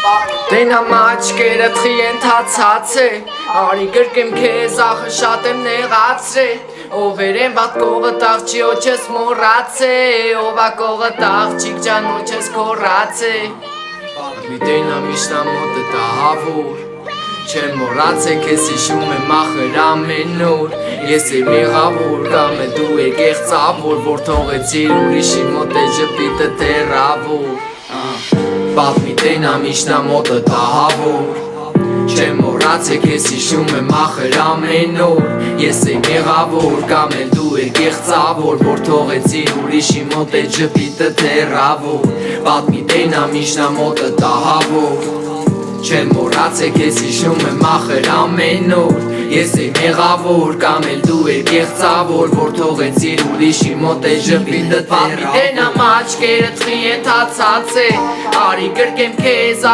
Դենամ աչկերը թխի ենթացած է Արի կրկեմ քեզ ախը շատ եմ նեղացրել Ով երեն վատ կողը տաղջի օ չես մորացե Ով ակողը տաղջիկ ջան օ չես կորացե Մի դենամ իշնա մոտը տահավոր Չեմ մորացե քեզ հիշում եմ ախր ամեն օր Ես եմ եղավոր կամ է դու է կեղծավոր Որ թողեցիր ուրիշի մոտ է ժպիտը թերավոր Պատմի տենամ իշնա մոտը տահավոր Չեմ մորացե քեզ հիշում եմ ախր ամեն օր Ես եմ եղավոր կամ էլ դու է կեղծավոր Որ թողեցիր ուրիշի մոտ է ժպիտը թերավոր Պատմի տենամ իշնա մոտը տահավոր Չեմ մորացե քեզ հիշում եմ ախր ամեն օր Ես եմ եղավոր կամ էլ դու է կեղծավոր Որ թողեցիր ուրիշի մոտ է ժպիտը թերավոր Պատմի տենամ աչկերը թխի ենթացած է Արի կրկեմ քեզ